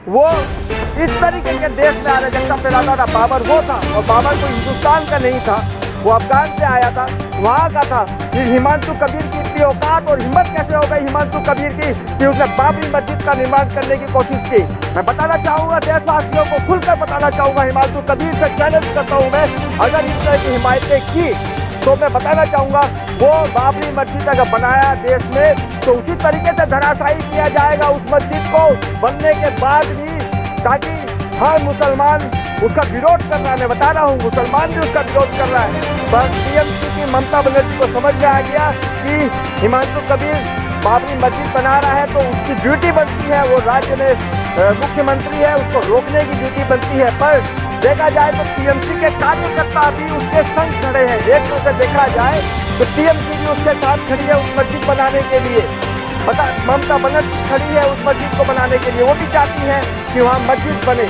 वो इस तरीके के देश में अराजकता फैलाता था। बाबर वो था, और बाबर कोई हिंदुस्तान का नहीं था, वो अफगान से आया था, वहाँ का था। फिर हिमांशु कबीर की इतनी औकात और हिम्मत कैसे हो गई हिमांशु कबीर की कि उसने बाबरी मस्जिद का निर्माण करने की कोशिश की। मैं बताना चाहूँगा देशवासियों को, खुलकर बताना चाहूँगा, हिमांशु कबीर से चैलेंज करता हूँ मैं, अगर इस तरह की हिमायतें की तो मैं बताना चाहूँगा वो बाबरी मस्जिद अगर बनाया देश में तो उसी तरीके से धराशायी किया जाएगा उस मस्जिद को बनने के बाद भी, ताकि हर मुसलमान उसका विरोध कर रहा है। मैं बता रहा हूँ मुसलमान भी उसका विरोध कर रहा है। बस टीएमसी की ममता बनर्जी को समझ में आ गया कि हिमांशु कबीर बाबरी मस्जिद बना रहा है तो उसकी ड्यूटी बनती है, वो राज्य में मुख्यमंत्री है, उसको रोकने की ड्यूटी बनती है। पर देखा जाए तो टीएमसी के कार्यकर्ता भी उसके संग खड़े हैं। एक तरह से देखा जाए तो टीएमसी भी उसके साथ खड़ी है उस मस्जिद बनाने के लिए। ममता बनर्जी खड़ी है उस मस्जिद को बनाने के लिए, वो भी चाहती है कि वहाँ मस्जिद बने,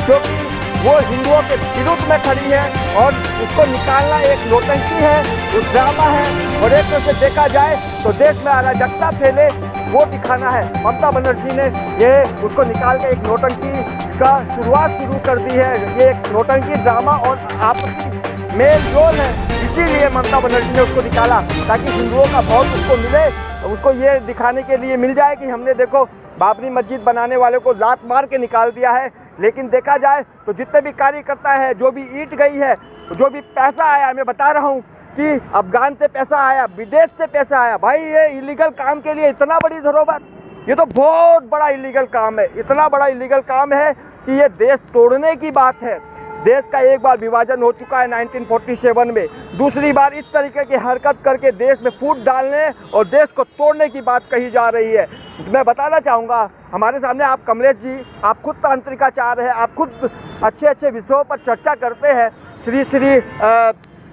क्योंकि वो हिंदुओं के विरुद्ध में खड़ी है और उसको निकालना एक नौटंकी है, उस ड्रामा है। और एक तरह से देखा जाए तो देश में अराजकता फैले वो दिखाना है। ममता बनर्जी ने ये उसको निकाल के एक नौटंकी का शुरुआत शुरू कर दी है। ये एक नौटंकी ड्रामा और आपसी मेल जोल है, इसीलिए ममता बनर्जी ने उसको निकाला ताकि हिंदुओं का वोट उसको मिले, उसको ये दिखाने के लिए मिल जाए कि हमने देखो बाबरी मस्जिद बनाने वाले को लात मार के निकाल दिया है। लेकिन देखा जाए तो जितने भी कार्यकर्ता है, जो भी ईंट गई है, जो भी पैसा आया, मैं बता रहा हूँ कि अफगान से पैसा आया, विदेश से पैसा आया। भाई ये इलीगल काम के लिए इतना बड़ी धरोहर, ये तो बहुत बड़ा इलीगल काम है, इतना बड़ा इलीगल काम है कि ये देश तोड़ने की बात है। देश का एक बार विभाजन हो चुका है 1947 में, दूसरी बार इस तरीके की हरकत करके देश में फूट डालने और देश को तोड़ने की बात कही जा रही है। मैं बताना चाहूँगा हमारे सामने आप कमलेश जी, आप खुद तांत्रिकाचार्य हैं, आप खुद अच्छे अच्छे विषयों पर चर्चा करते हैं।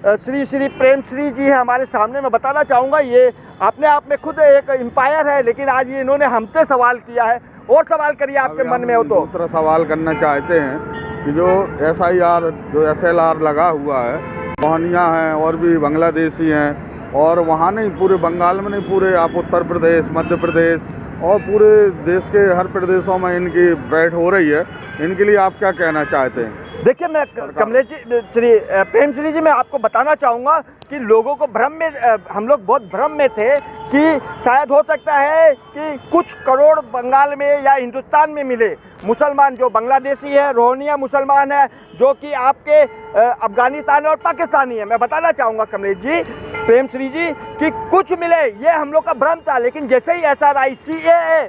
श्री प्रेमश्री जी हैं हमारे सामने। मैं बताना चाहूँगा ये अपने आप में खुद एक एम्पायर है, लेकिन आज ये इन्होंने हमसे सवाल किया है। और सवाल करिए आपके मन में हो तो। दूसरा सवाल करना चाहते हैं कि जो SIR जो SLR लगा हुआ है, मोहनिया हैं और भी बांग्लादेशी हैं, और वहाँ नहीं पूरे बंगाल में नहीं, पूरे आप उत्तर प्रदेश, मध्य प्रदेश और पूरे देश के हर प्रदेशों में इनकी बैठ हो रही है। इनके लिए आप क्या कहना चाहते हैं? देखिए मैं कमलेश जी, श्री प्रेमश्री जी, मैं आपको बताना चाहूँगा कि लोगों को भ्रम में, हम लोग बहुत भ्रम में थे कि शायद हो सकता है कि कुछ करोड़ बंगाल में या हिंदुस्तान में मिले मुसलमान, जो बांग्लादेशी है, रोहिंग्या मुसलमान है, जो कि आपके अफगानिस्तान और पाकिस्तानी है। मैं बताना चाहूँगा कमलेश जी, प्रेमश्री जी, कि कुछ मिले, ये हम लोग का भ्रम था। लेकिन जैसे ही SRI CAA,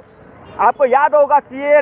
आपको याद होगा CAA